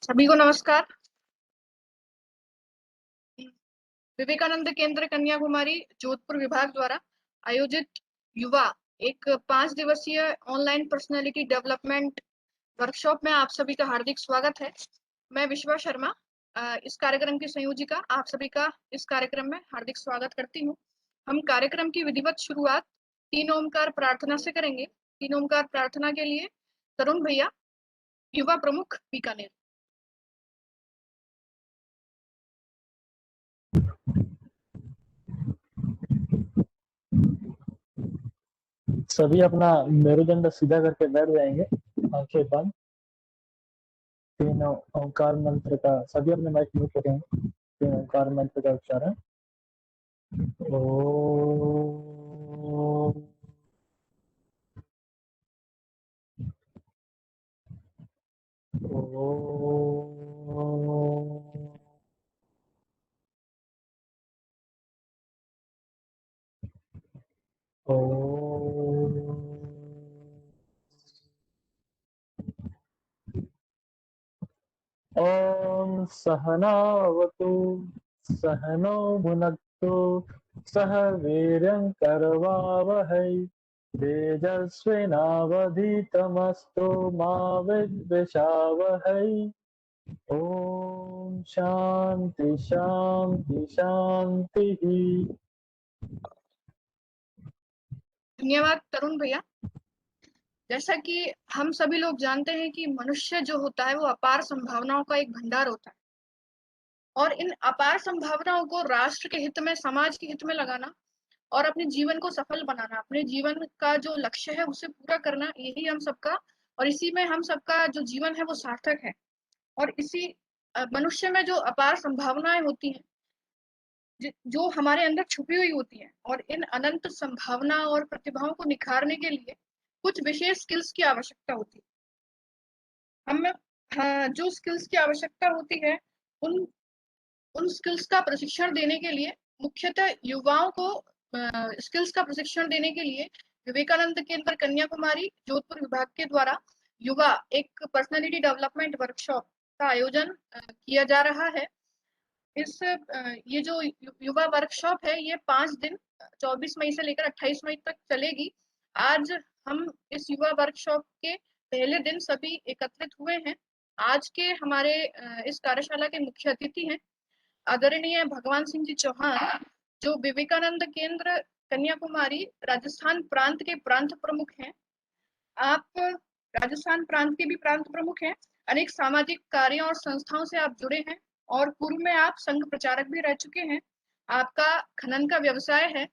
सभी को नमस्कार। विवेकानंद केंद्र कन्याकुमारी जोधपुर विभाग द्वारा आयोजित युवा एक 5 दिवसीय ऑनलाइन पर्सनालिटी डेवलपमेंट वर्कशॉप में आप सभी का हार्दिक स्वागत है। मैं विश्वा शर्मा, इस कार्यक्रम की संयोजिका, आप सभी का इस कार्यक्रम में हार्दिक स्वागत करती हूँ। हम कार्यक्रम की विधिवत शुरुआत 3 ओमकार प्रार्थना से करेंगे। 3 ओमकार प्रार्थना के लिए तरुण भैया, युवा प्रमुख बीकानेर। सभी अपना मेरुदंड सीधा करके बैठ जाएंगे, आंखें बंद। 3 ओंकार मंत्र का सभी अपने माइक म्यूट करेंगे। 3 ओंकार मंत्र का उच्चारण। ओम ओम सहनावतु सहनो भुनक्तु सह वीर्यं करवावहै तेजस्विनावधीतमस्तु मा विद्विषावहै। ओम शांति शांति शांति। धन्यवाद तरुण भैया। जैसा कि हम सभी लोग जानते हैं कि मनुष्य जो होता है वो अपार संभावनाओं का एक भंडार होता है, और इन अपार संभावनाओं को राष्ट्र के हित में, समाज के हित में लगाना और अपने जीवन को सफल बनाना, अपने जीवन का जो लक्ष्य है उसे पूरा करना, यही हम सबका, और इसी में हम सबका जो जीवन है वो सार्थक है। और इसी मनुष्य में जो अपार संभावनाएं होती हैं, जो हमारे अंदर छुपी हुई होती है, और इन अनंत संभावना और प्रतिभाओं को निखारने के लिए कुछ विशेष स्किल्स की आवश्यकता होती है। जो स्किल्स की आवश्यकता होती है, उन स्किल्स का प्रशिक्षण देने के लिए, मुख्यतः युवाओं को स्किल्स का प्रशिक्षण देने के लिए विवेकानंद केंद्र कन्याकुमारी जोधपुर विभाग के द्वारा युवा एक पर्सनालिटी डेवलपमेंट वर्कशॉप का आयोजन किया जा रहा है। ये जो युवा वर्कशॉप है, ये 5 दिन 24 मई से लेकर 28 मई तक चलेगी। आज हम इस युवा वर्कशॉप के पहले दिन सभी एकत्रित हुए हैं। आज के हमारे इस कार्यशाला के मुख्य अतिथि हैं आदरणीय भगवान सिंह जी चौहान, जो विवेकानंद केंद्र कन्याकुमारी राजस्थान प्रांत के प्रांत प्रमुख हैं। आप राजस्थान प्रांत के भी प्रांत प्रमुख हैं। अनेक सामाजिक कार्यों और संस्थाओं से आप जुड़े हैं, और पूर्व में आप संघ प्रचारक भी रह चुके हैं। आपका खनन का व्यवसाय है।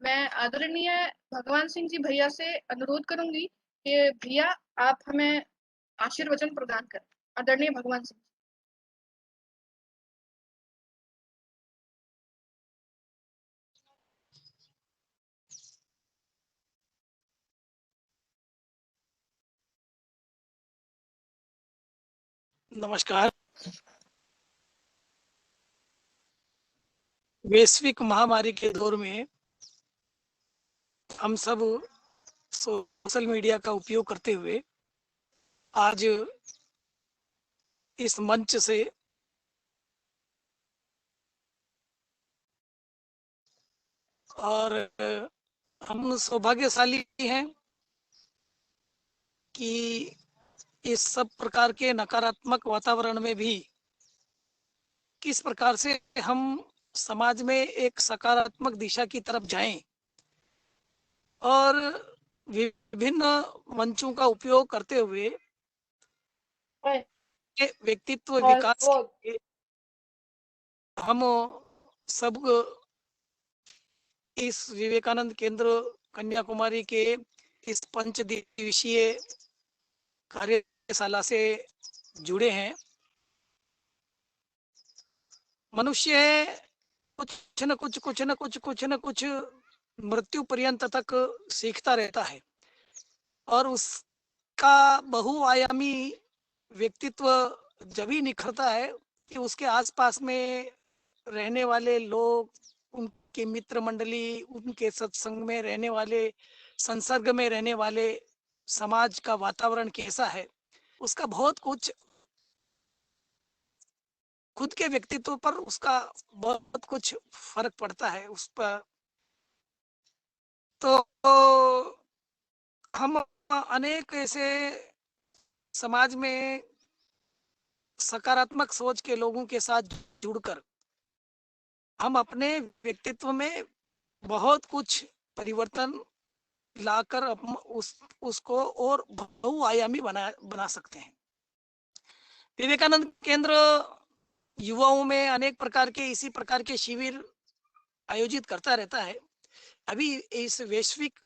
मैं आदरणीय भगवान सिंह जी भैया से अनुरोध करूंगी कि भैया आप हमें आशीर्वचन प्रदान करें। आदरणीय भगवान सिंह। नमस्कार। वैश्विक महामारी के दौर में हम सब सोशल मीडिया का उपयोग करते हुए आज इस मंच से और हम सौभाग्यशाली हैं कि इस सब प्रकार के नकारात्मक वातावरण में भी किस प्रकार से हम समाज में एक सकारात्मक दिशा की तरफ जाएं और विभिन्न मंचों का उपयोग करते हुए व्यक्तित्व विकास के हम सब इस विवेकानंद केंद्र कन्याकुमारी के इस 5 दिवसीय कार्यशाला से जुड़े हैं। मनुष्य कुछ न कुछ मृत्यु पर्यंत तक सीखता रहता है, और उसका बहुआयामी व्यक्तित्व जब ही निखरता है कि उसके आसपास में रहने वाले लोग, उनके मित्र मंडली, उनके सत्संग में रहने वाले, संसर्ग में रहने वाले समाज का वातावरण कैसा है, उसका बहुत कुछ खुद के व्यक्तित्व पर उसका बहुत कुछ फर्क पड़ता है उस पर। तो हम अनेक ऐसे समाज में सकारात्मक सोच के लोगों के साथ जुड़कर हम अपने व्यक्तित्व में बहुत कुछ परिवर्तन लाकर उसको और बहुआयामी बना सकते हैं। विवेकानंद केंद्र युवाओं में अनेक प्रकार के इसी प्रकार के शिविर आयोजित करता रहता है। अभी इस वैश्विक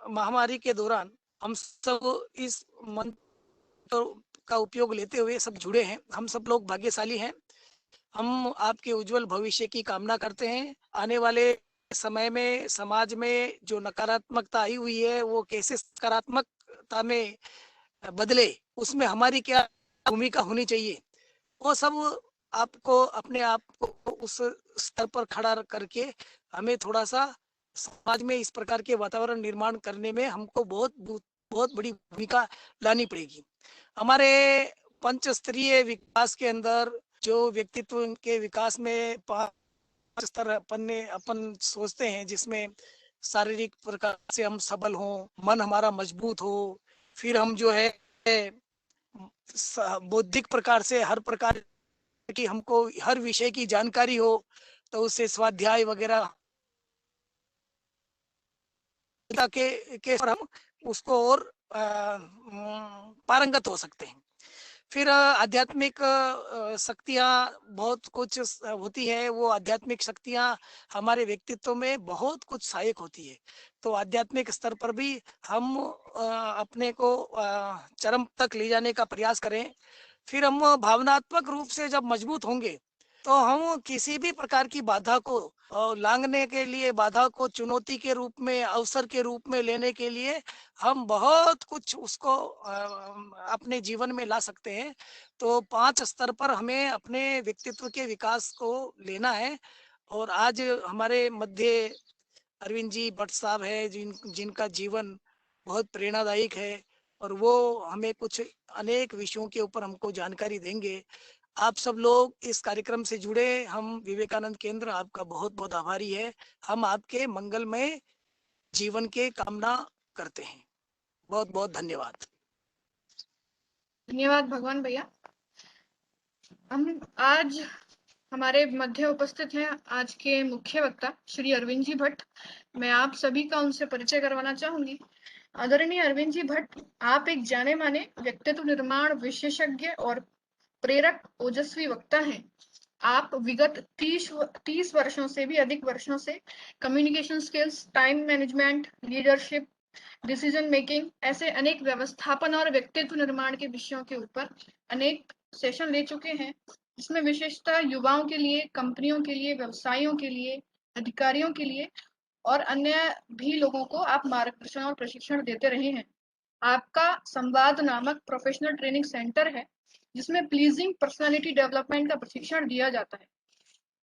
महामारी के दौरान हम सब इस मंत्र का उपयोग लेते हुए सब जुड़े हैं। हम सब लोग भाग्यशाली हैं। हम आपके उज्जवल भविष्य की कामना करते हैं। आने वाले समय में समाज में जो नकारात्मकता आई हुई है वो कैसे सकारात्मकता में बदले, उसमें हमारी क्या भूमिका होनी चाहिए, वो सब आपको अपने आप को उस स्तर पर खड़ा करके हमें थोड़ा सा समाज में इस प्रकार के वातावरण निर्माण करने में हमको बहुत बड़ी भूमिका लानी पड़ेगी। हमारे पंचस्तरीय विकास के अंदर जो व्यक्तित्व के विकास में 5 स्तर अपन सोचते हैं, जिसमें शारीरिक प्रकार से हम सबल हों, मन हमारा मजबूत हो, फिर हम जो है बौद्धिक प्रकार से हर प्रकार की हमको हर विषय की जानकारी हो, तो उससे स्वाध्याय वगैरह के हम उसको और पारंगत हो सकते हैं। फिर आध्यात्मिक शक्तियाँ बहुत कुछ होती है। वो आध्यात्मिक शक्तियाँ हमारे व्यक्तित्व में बहुत कुछ सहायक होती है। तो आध्यात्मिक स्तर पर भी हम अपने को चरम तक ले जाने का प्रयास करें। फिर हम भावनात्मक रूप से जब मजबूत होंगे तो हम किसी भी प्रकार की बाधा को लांघने के लिए, बाधा को चुनौती के रूप में, अवसर के रूप में लेने के लिए हम बहुत कुछ उसको अपने जीवन में ला सकते हैं। तो 5 स्तर पर हमें अपने व्यक्तित्व के विकास को लेना है। और आज हमारे मध्य अरविंद जी भट्ट साहब है, जिनका जीवन बहुत प्रेरणादायक है और वो हमें कुछ अनेक विषयों के ऊपर हमको जानकारी देंगे। आप सब लोग इस कार्यक्रम से जुड़े, हम विवेकानंद केंद्र आपका बहुत बहुत आभारी है। हम आपके मंगलमय जीवन के कामना करते हैं। बहुत बहुत धन्यवाद। धन्यवाद भगवान भैया। हम आज हमारे मध्य उपस्थित हैं आज के मुख्य वक्ता श्री अरविंद जी भट्ट। मैं आप सभी का उनसे परिचय करवाना चाहूंगी। आदरणीय अरविंद जी भट्ट, आप एक जाने माने व्यक्तित्व निर्माण विशेषज्ञ और प्रेरक ओजस्वी वक्ता हैं। आप विगत 30 वर्षों से भी अधिक वर्षों से communication skills, time management, leadership, decision making ऐसे अनेक व्यवस्थापन और व्यक्तित्व निर्माण के विषयों के ऊपर अनेक सेशन ले चुके हैं, जिसमें विशेषतः युवाओं के लिए, कंपनियों के लिए, व्यवसायियों के लिए, अधिकारियों के लिए और अन्य भी लोगों को आप मार्गदर्शन और प्रशिक्षण देते रहे हैं। आपका संवाद नामक प्रोफेशनल ट्रेनिंग सेंटर है, जिसमें प्लीजिंग पर्सनालिटी डेवलपमेंट का प्रशिक्षण दिया जाता है।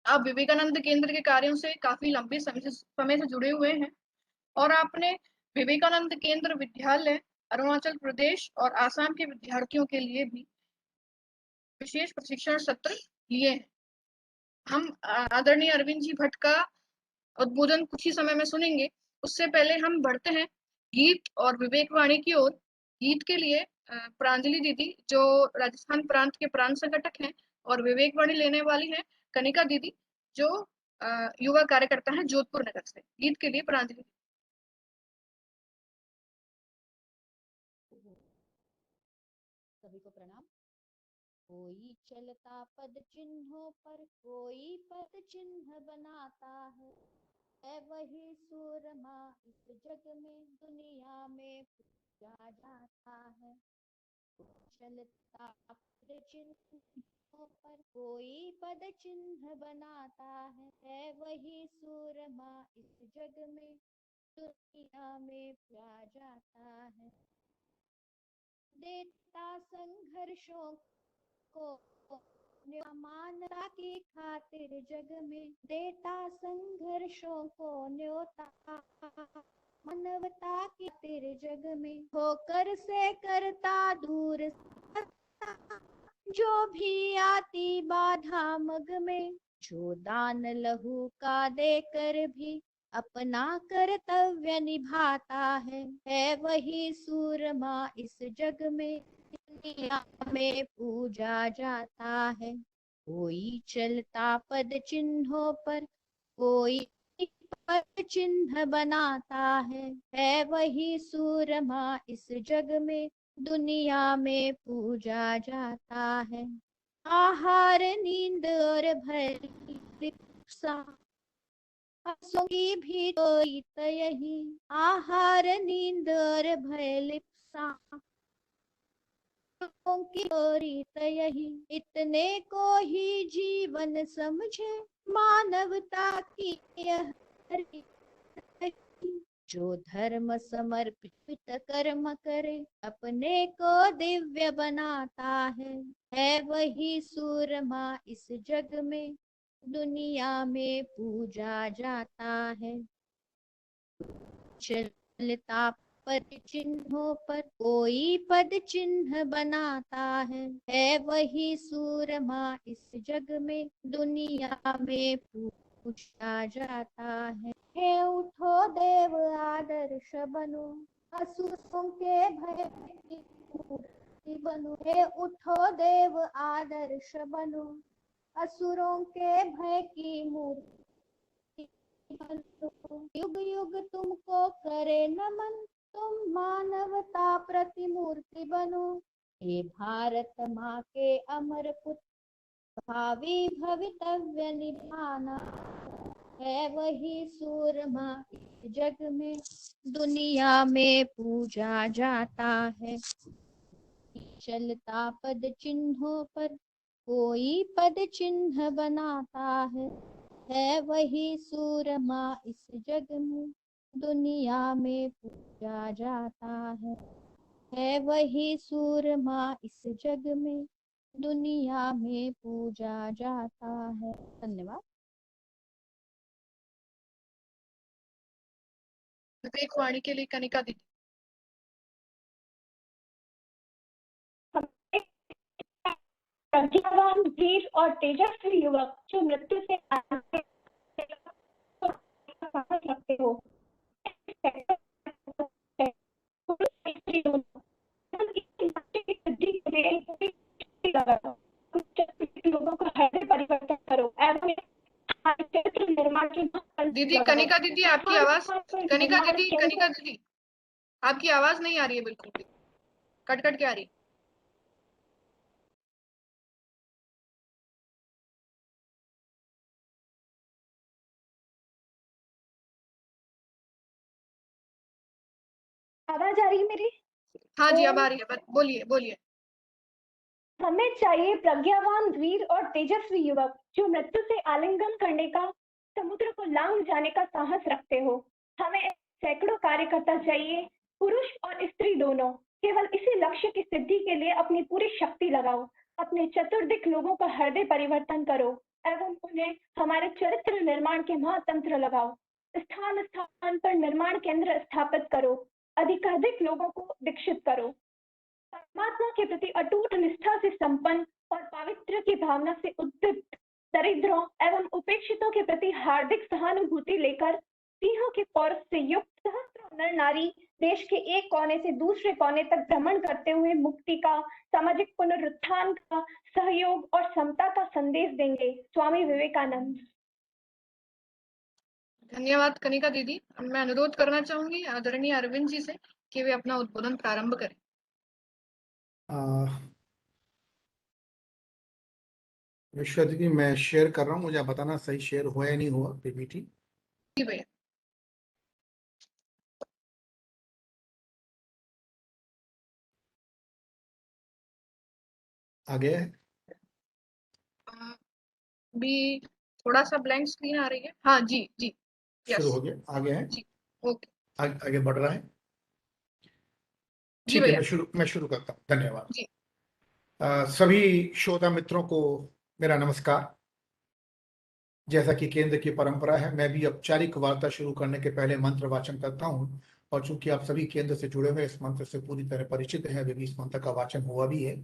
आप विवेकानंद केंद्र के कार्यों से काफी लंबे समय से जुड़े हुए हैं और आपने विवेकानंद केंद्र विद्यालय, अरुणाचल प्रदेश और आसाम के विद्यार्थियों के लिए भी विशेष प्रशिक्षण सत्र लिए हैं। हम आदरणीय अरविंद जी भट्ट का उद्बोधन कुछ ही समय में सुनेंगे। उससे पहले हम बढ़ते हैं गीत और विवेकवाणी की ओर। गीत के लिए प्रांजलि दीदी, जो राजस्थान प्रांत के प्रांत संगठक हैं, और विवेकवाणी लेने वाली हैं कनिका दीदी, जो युवा कार्यकर्ता हैं जोधपुर नगर से। गीत के लिए प्रांजलि। सभी को प्रणाम। कोई चलता पद चिन्हों पर, कोई पद चिन्ह बनाता है वही सूरमा इस जग में, दुनिया में पूजा जाता है। चलता पद चिन्हों पर कोई पद चिन्ह बनाता है वही सूरमा इस जग में, दुनिया में पूजा जाता है। देता संघर्षों को मानवता की खातिर जग में, देता संघर्षों को न्योता मानवता की खातिर जग में, होकर से करता दूर जो भी आती बाधा मग में, जो दान लहू का देकर भी अपना कर्तव्य निभाता है वही सूरमा इस जग में, दुनिया में पूजा जाता है। कोई चलता पद चिन्हों पर, कोई पद चिन्ह बनाता है वही सूरमा इस जग में, दुनिया में पूजा जाता है। आहार नींद और भय की भी तो यही, आहार नींद और भय लिप्सा की रीत यही, इतने को ही जीवन समझे मानवता की यह रीत। जो धर्म समर्पित कर्म करे अपने को दिव्य बनाता है वही सूरमा इस जग में, दुनिया में पूजा जाता है। चलता पद चिन्हों पर, कोई पद चिन्ह बनाता है वही सूरमा इस जग में, दुनिया में पूजा जाता है। हे उठो देव आदर्श बनो, असुरों के भय की मूर्ति बनो। हे उठो देव आदर्श बनो, असुरों के भय की मूर्ति बनो। युग युग तुमको करे नमन, तुम मानवता प्रतिमूर्ति बनो। हे भारत माँ के अमर पुत्र, भावी भवितव्य निभाना है वही सूरमा इस जग में, दुनिया में पूजा जाता है। चलता पद चिन्हों पर, कोई पद चिन्ह बनाता है वही सूरमा इस जग में, दुनिया में पूजा जाता है वही सूरमा इस जग में, दुनिया में पूजा जाता है। धन्यवाद। विवेक वाणी के लिए कनिका दीदी। प्रतिभावान, वीर और तेजस्वी युवक जो मृत्यु से रखते हो, लोगों का हृदय परिवर्तन करो एवं निर्माण की। दीदी कनिका दीदी आपकी आवाज, कनिका दीदी आपकी आवाज नहीं आ रही है, बिल्कुल भी कट कट के आ रही है। आवाज आ रही है मेरी? हाँ जी अब आ रही है, बोलिए बोलिए। हमें चाहिए प्रज्ञावान, वीर और तेजस्वी युवक जो मृत्यु से आलिंगन करने का, समुद्र को लांघ जाने का साहस रखते हो। हमें सैकड़ों कार्यकर्ता चाहिए, पुरुष और स्त्री दोनों। केवल इसी लक्ष्य की सिद्धि के लिए अपनी पूरी शक्ति लगाओ। अपने चतुर्दिक लोगों का हृदय परिवर्तन करो एवं उन्हें हमारे चरित्र निर्माण के महातंत्र लगाओ। स्थान स्थान पर निर्माण केंद्र स्थापित करो। अधिकाधिक लोगों को दीक्षित करो। परमात्मा के प्रति अटूट निष्ठा से संपन्न और पवित्र की भावना से उद्दीप्त, दरिद्रों एवं उपेक्षितों के प्रति हार्दिक सहानुभूति लेकर, सिंहों के पौरुष से युक्त सहस्त्रों नर नारी देश के एक कोने से दूसरे कोने तक भ्रमण करते हुए मुक्ति का, सामाजिक पुनरुत्थान का, सहयोग और समता का संदेश देंगे। स्वामी विवेकानंद। धन्यवाद कनिका दीदी। मैं अनुरोध करना चाहूंगी आदरणीय अरविंद जी से कि वे अपना उद्बोधन प्रारंभ करें। विश्वा दीदी मैं शेयर कर रहा हूँ, मुझे बताना सही शेयर हुआ या नहीं हुआ पीपीटी। जी भैया। आ गया है? भी थोड़ा सा ब्लैंक स्क्रीन आ रही है। हाँ जी जी शुरू हो गया, आ गया है जी ओके आगे बढ़ रहा है। जी ठीक है, भैया मैं शुरू करता हूँ। धन्यवाद। जी। सभी श्रोता मित्रों को मेरा नमस्कार। जैसा कि केंद्र की परंपरा है, मैं भी औपचारिक वार्ता शुरू करने के पहले मंत्र वाचन करता हूँ, और चूंकि आप सभी केंद्र से जुड़े हुए इस मंत्र से पूरी तरह परिचित हैं, वे भी इस मंत्र का वाचन हुआ भी है।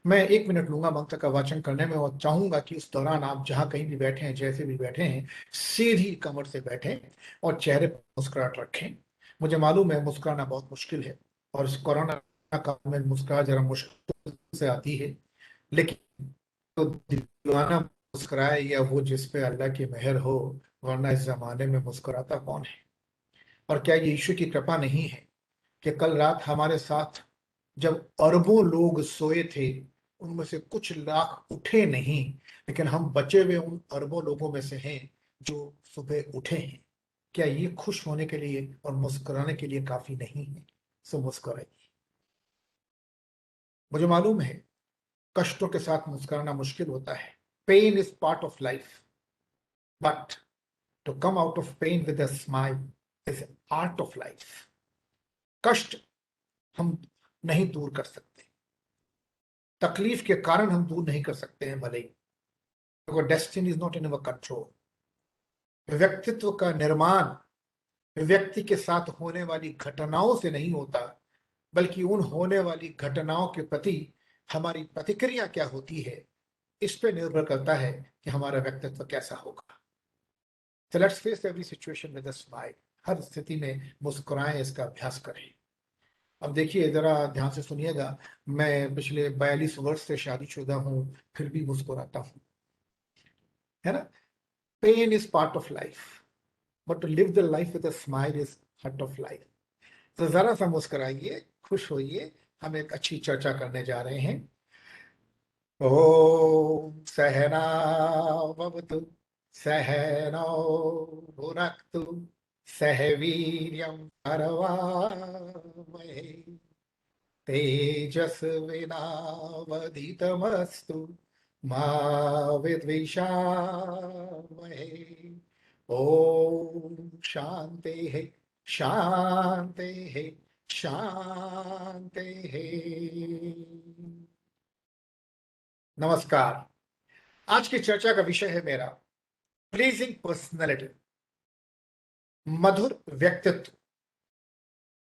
मैं 1 मिनट लूंगा मंत्र का वाचन करने में और चाहूंगा कि उस दौरान आप जहां कहीं भी बैठे हैं, जैसे भी बैठे हैं, सीधी कमर से बैठें और चेहरे पर मुस्कुराहट रखें। मुझे मालूम है मुस्कुराना बहुत मुश्किल है और इस कोरोना काल में मुस्कुरा जरा मुश्किल से आती है, लेकिन तो दीवाना मुस्कुराए या वो जिस पे अल्लाह की मेहर हो, वरना इस जमाने में मुस्कुराता कौन है। और क्या ये ईश्वर की कृपा नहीं है कि कल रात हमारे साथ जब अरबों लोग सोए थे, उनमें से कुछ लाख उठे नहीं, लेकिन हम बचे हुए उन अरबों लोगों में से हैं जो सुबह उठे हैं। क्या ये खुश होने के लिए और मुस्कुराने के लिए काफी नहीं है? सो मुस्कुराइए। मुझे मालूम है कष्टों के साथ मुस्कुराना मुश्किल होता है। Pain is part of life, but to come out of pain with a smile is art of life. कष्ट हम नहीं दूर कर सकते, तकलीफ के कारण हम दूर नहीं कर सकते हैं भले ही, destiny is not in our control. व्यक्तित्व का निर्माण व्यक्ति के साथ होने वाली घटनाओं से नहीं होता, बल्कि उन होने वाली घटनाओं के प्रति हमारी प्रतिक्रिया क्या होती है, इस पे निर्भर करता है कि हमारा व्यक्तित्व कैसा होगा। So let's face every situation with a smile. हर स्थिति में मुस्कुराएं, इसका अभ्यास करें। अब देखिए, जरा ध्यान से सुनिएगा। मैं पिछले 42 वर्ष से शादीशुदा हूं, फिर भी मुस्कुराता हूं, है ना। Pain is part of life, but to live the life with a smile is heart of life. तो जरा सा मुस्कुराइए, खुश होइए। हम एक अच्छी चर्चा करने जा रहे हैं। ओम सहना भवतु सहनौ भुनक्तु सह वीर्यं करवावहै तेजस्विनावधीतमस्तु मा विद्विषावहै। ओम शांति शांति शांति। नमस्कार। आज की चर्चा का विषय है मेरा प्लीजिंग पर्सनैलिटी, मधुर व्यक्तित्व।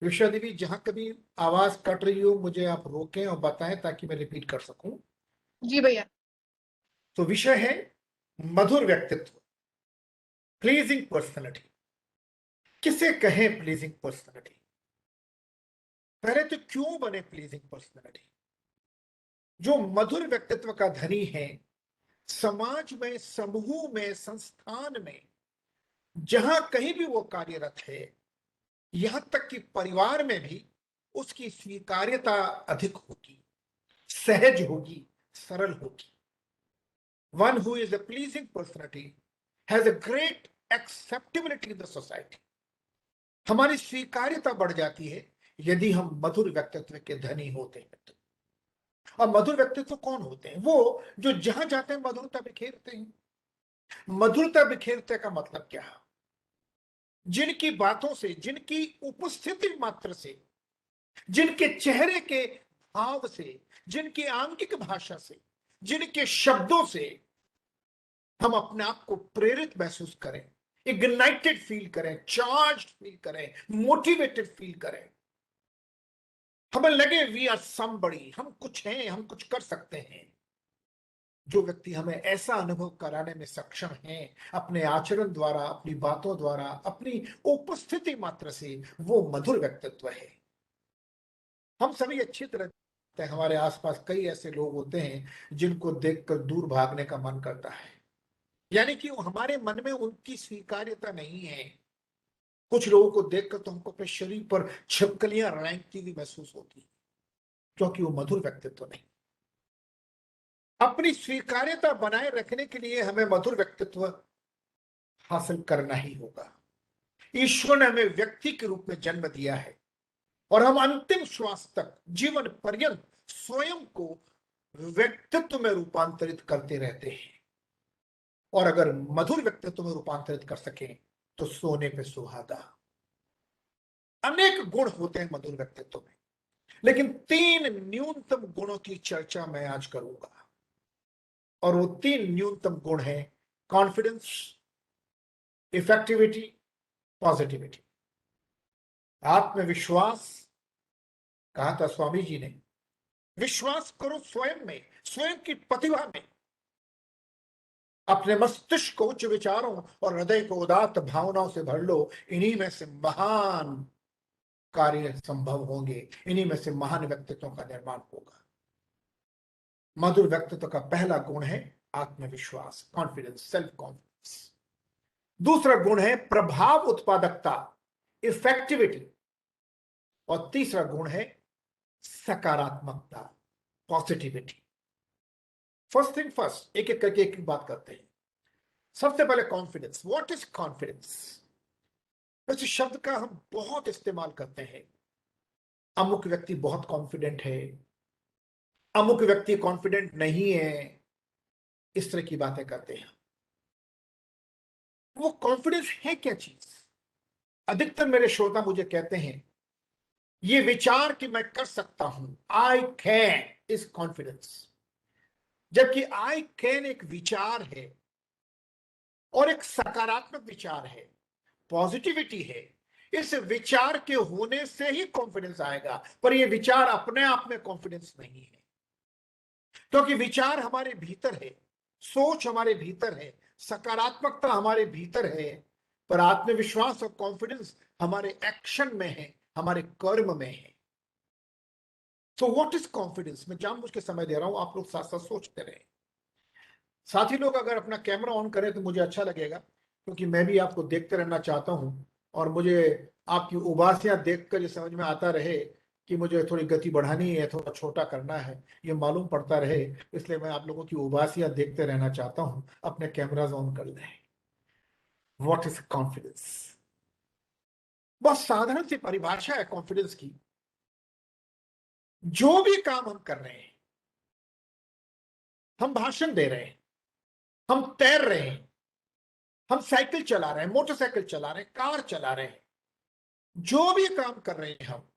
विषय देवी, जहां कभी आवाज कट रही हो मुझे आप रोकें और बताएं ताकि मैं रिपीट कर सकूं। जी भैया। तो विषय है मधुर व्यक्तित्व, प्लीजिंग पर्सनैलिटी। किसे कहें प्लीजिंग पर्सनैलिटी? पहले तो क्यों बने प्लीजिंग पर्सनैलिटी? जो मधुर व्यक्तित्व का धनी है, समाज में, समूह में, संस्थान में, जहां कहीं भी वो कार्यरत है, यहां तक कि परिवार में भी उसकी स्वीकार्यता अधिक होगी, सहज होगी, सरल होगी। One who is a pleasing personality has a great acceptability in the society. हमारी स्वीकार्यता बढ़ जाती है यदि हम मधुर व्यक्तित्व के धनी होते हैं तो। और मधुर व्यक्तित्व कौन होते हैं? वो जो जहां जाते हैं मधुरता बिखेरते हैं। मधुरता बिखेरते का मतलब क्या है? जिनकी बातों से, जिनकी उपस्थिति मात्र से, जिनके चेहरे के भाव से, जिनकी आंगिक भाषा से, जिनके शब्दों से हम अपने आप को प्रेरित महसूस करें, इग्नाइटेड फील करें, चार्ज्ड फील करें, मोटिवेटेड फील करें, हमें लगे वी आर समबडी, हम कुछ हैं, हम कुछ कर सकते हैं। जो व्यक्ति हमें ऐसा अनुभव कराने में सक्षम है अपने आचरण द्वारा, अपनी बातों द्वारा, अपनी उपस्थिति मात्र से, वो मधुर व्यक्तित्व है। हम सभी अच्छी तरह जानते हैं, हमारे आसपास कई ऐसे लोग होते हैं जिनको देखकर दूर भागने का मन करता है, यानी कि हमारे मन में उनकी स्वीकार्यता नहीं है। कुछ लोगों को देखकर तो हमको अपने शरीर पर छिपकलियां रेंगती हुई महसूस होती है, क्योंकि वो मधुर व्यक्तित्व नहीं। अपनी स्वीकार्यता बनाए रखने के लिए हमें मधुर व्यक्तित्व हासिल करना ही होगा। ईश्वर ने हमें व्यक्ति के रूप में जन्म दिया है और हम अंतिम श्वास तक, जीवन पर्यंत स्वयं को व्यक्तित्व में रूपांतरित करते रहते हैं। और अगर मधुर व्यक्तित्व में रूपांतरित कर सकें तो सोने पे सुहागा। अनेक गुण होते हैं मधुर व्यक्तित्व में, लेकिन 3 न्यूनतम गुणों की चर्चा मैं आज करूंगा। और वो 3 न्यूनतम गुण हैं कॉन्फिडेंस, इफेक्टिविटी, पॉजिटिविटी। आत्मविश्वास, कहा था स्वामी जी ने, विश्वास करो स्वयं में, स्वयं की प्रतिभा में। अपने मस्तिष्क को उच्च विचारों और हृदय को उदात्त भावनाओं से भर लो। इन्हीं में से महान कार्य संभव होंगे, इन्हीं में से महान व्यक्तित्वों का निर्माण होगा। मधुर व्यक्तित्व का पहला गुण है आत्मविश्वास, कॉन्फिडेंस, सेल्फ कॉन्फिडेंस। दूसरा गुण है प्रभाव उत्पादकता, इफेक्टिविटी। और तीसरा गुण है सकारात्मकता, पॉजिटिविटी। फर्स्ट थिंग फर्स्ट, एक एक करके एक बात करते हैं। सबसे पहले कॉन्फिडेंस। What is confidence? इस शब्द का हम बहुत इस्तेमाल करते हैं। अमुक व्यक्ति बहुत कॉन्फिडेंट है, अमुक व्यक्ति कॉन्फिडेंट नहीं है, इस तरह की बातें करते हैं। वो कॉन्फिडेंस है क्या चीज? अधिकतर मेरे श्रोता मुझे कहते हैं ये विचार कि मैं कर सकता हूं, आई कैन, इज कॉन्फिडेंस। जबकि आई कैन एक विचार है और एक सकारात्मक विचार है, पॉजिटिविटी है। इस विचार के होने से ही कॉन्फिडेंस आएगा, पर यह विचार अपने आप में कॉन्फिडेंस नहीं है, क्योंकि विचार हमारे भीतर है, सोच हमारे भीतर है, सकारात्मकता हमारे भीतर है, पर आत्मविश्वास और कॉन्फिडेंस हमारे एक्शन में है, हमारे कर्म में है। तो व्हाट इज कॉन्फिडेंस? मैं जानबूझ के समय दे रहा हूं, आप लोग साथ साथ सोचते रहे। साथी लोग अगर अपना कैमरा ऑन करें तो मुझे अच्छा लगेगा, क्योंकि मैं भी आपको देखते रहना चाहता हूं और मुझे आपकी उबासियां देखकर ये समझ में आता रहे कि मुझे थोड़ी गति बढ़ानी है, थोड़ा छोटा करना है, ये मालूम पड़ता रहे। इसलिए मैं आप लोगों की उबासियां देखते रहना चाहता हूं। अपने कैमराज ऑन कर लें। What is confidence? बहुत साधारण सी परिभाषा है कॉन्फिडेंस की। जो भी काम हम कर रहे हैं, हम भाषण दे रहे हैं, हम तैर रहे हैं, हम साइकिल चला रहे हैं, मोटरसाइकिल चला रहे हैं, कार चला रहे हैं, जो भी काम कर रहे हैं हम,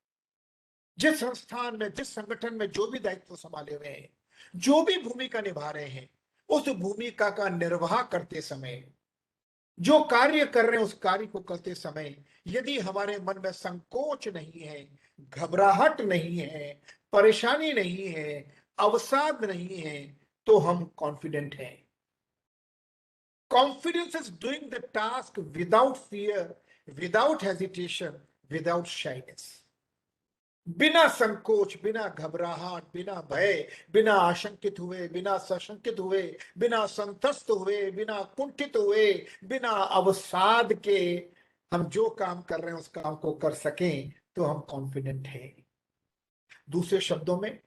जिस संस्थान में, जिस संगठन में जो भी दायित्व संभाले हुए हैं, जो भी भूमिका निभा रहे हैं, उस भूमिका का निर्वाह करते समय, जो कार्य कर रहे हैं उस कार्य को करते समय यदि हमारे मन में संकोच नहीं है, घबराहट नहीं है, परेशानी नहीं है, अवसाद नहीं है, तो हम कॉन्फिडेंट हैं। Confidence is doing the task without fear, without hesitation, without shyness. बिना संकोच, बिना घबराहट, बिना भय, बिना आशंकित हुए, बिना सशंकित हुए, बिना संतस्त हुए, बिना कुंठित हुए, बिना अवसाद के हम जो काम कर रहे हैं उस काम को कर सकें तो हम कॉन्फिडेंट हैं। दूसरे शब्दों में,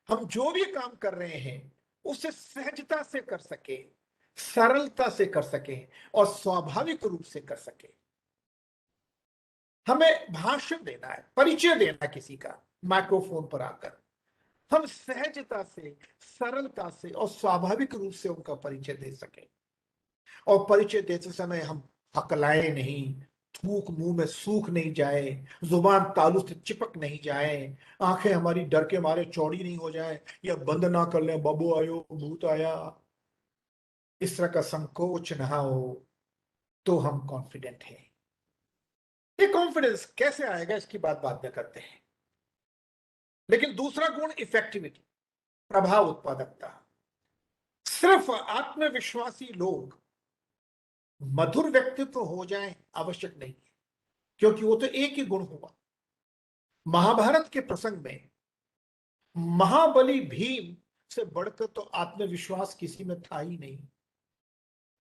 हम जो भी काम कर रहे हैं उसे सहजता से कर सके, सरलता से कर सके और स्वाभाविक रूप से कर सके। हमें भाषण देना है, परिचय देना किसी का माइक्रोफोन पर आकर, हम सहजता से, सरलता से और स्वाभाविक रूप से उनका परिचय दे सके। और परिचय देते समय हम हकलाए नहीं, थूक मुंह में सूख नहीं जाए, जुबान तालू से चिपक नहीं जाए, आंखें हमारी डर के मारे चौड़ी नहीं हो जाए या बंद ना कर ले, बबू आयो, भूत आया, इस तरह का संकोच ना हो, तो हम कॉन्फिडेंट हैं। ये कॉन्फिडेंस कैसे आएगा इसकी बात बाद में करते हैं। लेकिन दूसरा गुण इफेक्टिविटी, प्रभाव उत्पादकता। सिर्फ आत्मविश्वासी लोग मधुर व्यक्तित्व हो जाएं आवश्यक नहीं है, क्योंकि वो तो एक ही गुण हुआ। महाभारत के प्रसंग में महाबली भीम से बढ़कर तो आत्मविश्वास किसी में था ही नहीं।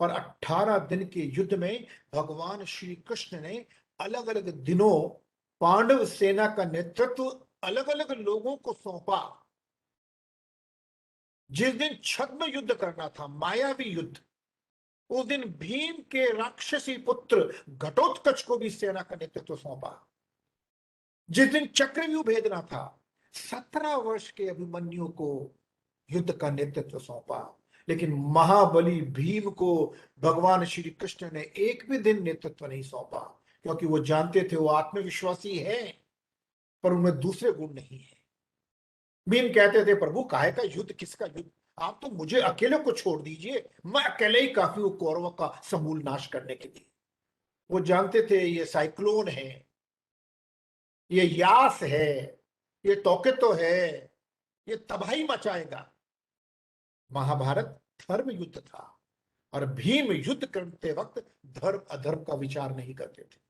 और 18 दिन के युद्ध में भगवान श्री कृष्ण ने अलग अलग दिनों पांडव सेना का नेतृत्व अलग अलग लोगों को सौंपा। जिस दिन छद्म युद्ध करना था, मायावी युद्ध, उस दिन भीम के राक्षसी पुत्र घटोत्कच को भी सेना का नेतृत्व सौंपा। जिस दिन चक्रव्यूह भेदना था, 17 वर्ष के अभिमन्यु को युद्ध का नेतृत्व सौंपा। लेकिन महाबली भीम को भगवान श्री कृष्ण ने एक भी दिन नेतृत्व नहीं सौंपा, क्योंकि वो जानते थे वो आत्मविश्वासी है, पर उनमें दूसरे गुण नहीं है। भीम कहते थे, प्रभु काहे का युद्ध, किसका युद्ध, आप तो मुझे अकेले को छोड़ दीजिए, मैं अकेले ही काफी हूं कौरवों का समूल नाश करने के लिए। वो जानते थे ये साइक्लोन है, ये यास है, ये तौकेतो है, ये तबाही मचाएगा। महाभारत धर्म युद्ध था और भीम युद्ध करते वक्त धर्म अधर्म का विचार नहीं करते थे।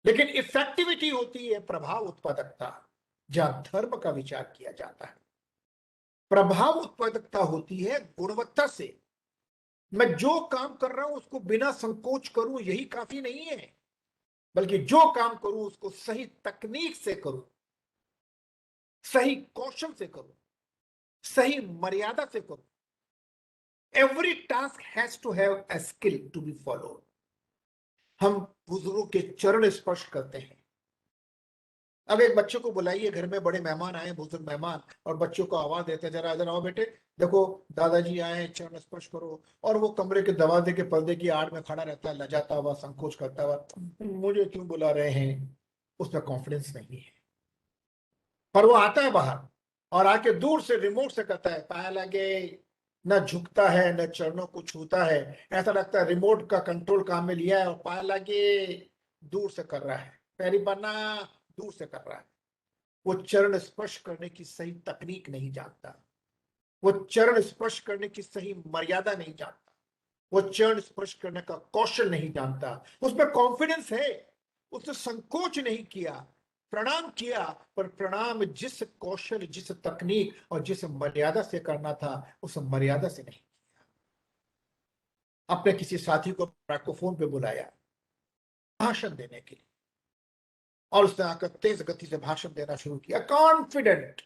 लेकिन इफेक्टिविटी होती है प्रभाव उत्पादकता, जहां धर्म का विचार किया जाता है। प्रभाव उत्पादकता होती है गुणवत्ता से। मैं जो काम कर रहा हूं उसको बिना संकोच करूं यही काफी नहीं है, बल्कि जो काम करूं उसको सही तकनीक से करूं, सही कौशल से करूं, सही मर्यादा से करूं। Every task has to have a skill to be followed. हम बुजुर्गों के चरण स्पर्श करते हैं। अब एक बच्चे को बुलाइए, घर में बड़े मेहमान आए, बुजुर्ग मेहमान, और बच्चों को आवाज देते, जरा इधर आओ बेटे, देखो दादाजी आए, चरण स्पर्श करो। और वो कमरे के दरवाजे के पर्दे की आड़ में खड़ा रहता है, लजाता हुआ, संकोच करता हुआ, मुझे क्यों बुला रहे हैं। उसमें कॉन्फिडेंस नहीं है। पर वो आता है बाहर और आके दूर से रिमोट से कहता है, पाया लगे, न झुकता है न चरणों को छूता है। ऐसा लगता है रिमोट का कंट्रोल काम में लिया है और पाया लगे दूर से कर रहा है, पैरी बना दूर से कर रहा है। वो चरण स्पर्श करने की सही तकनीक नहीं जानता, वो चरण स्पर्श करने की सही मर्यादा नहीं जानता, वो चरण स्पर्श करने का कौशल नहीं जानता। उसमें कॉन्फिडेंस है, उसने संकोच नहीं किया, प्रणाम किया, पर प्रणाम जिस कौशल, जिस तकनीक और जिस मर्यादा से करना था उस मर्यादा से नहीं किया। अपने किसी साथी को माइक्रोफोन पे बुलाया भाषण देने के लिए, और उसने आकर तेज गति से भाषण देना शुरू किया, confident.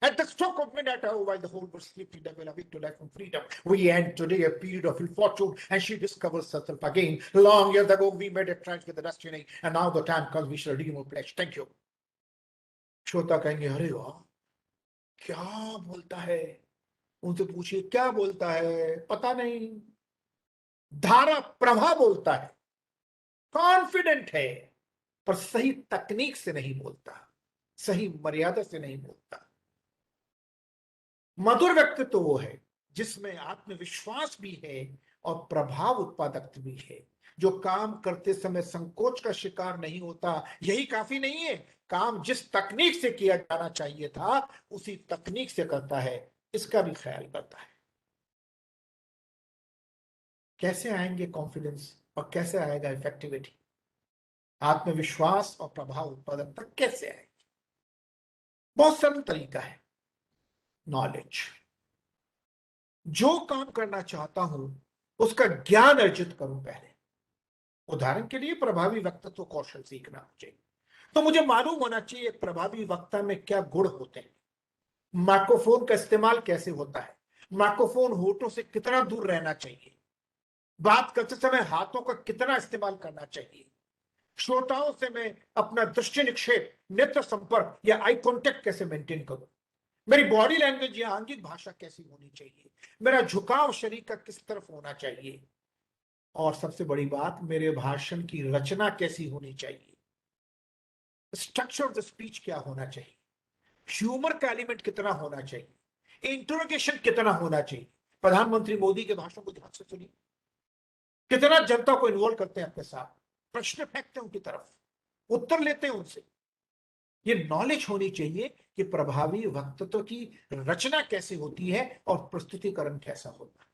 At the stroke of midnight hour, while the whole world sleeping, devil awake to life and freedom, we end today a period of ill fortune, and she discovers herself again. Long years ago, we made a trade with the destiny, and now the time comes we shall redeem our pledge. Thank you. श्रोता कहेंगे, अरे वाह, क्या बोलता है। उनसे पूछिए क्या बोलता है, पता नहीं। धारा प्रवाह बोलता है, कॉन्फिडेंट है, पर सही तकनीक से नहीं बोलता, सही मर्यादा से नहीं बोलता। मधुर व्यक्तित्व तो वो है जिसमें आत्मविश्वास भी है और प्रभाव उत्पादक भी है, जो काम करते समय संकोच का शिकार नहीं होता। यही काफी नहीं है, काम जिस तकनीक से किया जाना चाहिए था उसी तकनीक से करता है, इसका भी ख्याल करता है। कैसे आएंगे कॉन्फिडेंस और कैसे आएगा इफेक्टिविटी, आत्मविश्वास और प्रभाव उत्पादकता कैसे आएगी? बहुत सरल तरीका है, नॉलेज। जो काम करना चाहता हूं उसका ज्ञान अर्जित करूं पहले। उदाहरण के लिए प्रभावी वक्तृत्व कौशल सीखना चाहिए, तो मुझे मालूम होना चाहिए प्रभावी वक्ता में क्या गुण होते हैं, माइक्रोफोन का इस्तेमाल कैसे होता है, माइक्रोफोन होठों से कितना दूर रहना चाहिए, बात करते समय हाथों का कितना इस्तेमाल करना चाहिए, श्रोताओं से मैं अपना दृष्टि निक्षेप, नेत्र संपर्क या आई कॉन्टेक्ट कैसे मेंटेन करूं, मेरी बॉडी लैंग्वेज या आंगिक भाषा कैसी होनी चाहिए, मेरा झुकाव शरीर का किस तरफ होना चाहिए, और सबसे बड़ी बात, मेरे भाषण की रचना कैसी होनी चाहिए, स्ट्रक्चर ऑफ द स्पीच क्या होना चाहिए, ह्यूमर का एलिमेंट कितना होना चाहिए, इंटरोगेशन कितना होना चाहिए। प्रधानमंत्री मोदी के भाषण को ध्यान से सुनिए, कितना जनता को इन्वॉल्व करते हैं अपने साथ, प्रश्न फेंकते हैं उनकी तरफ, उत्तर लेते हैं उनसे। ये नॉलेज होनी चाहिए कि प्रभावी वक्तृत्व की रचना कैसे होती है और प्रस्तुतिकरण कैसा होता है।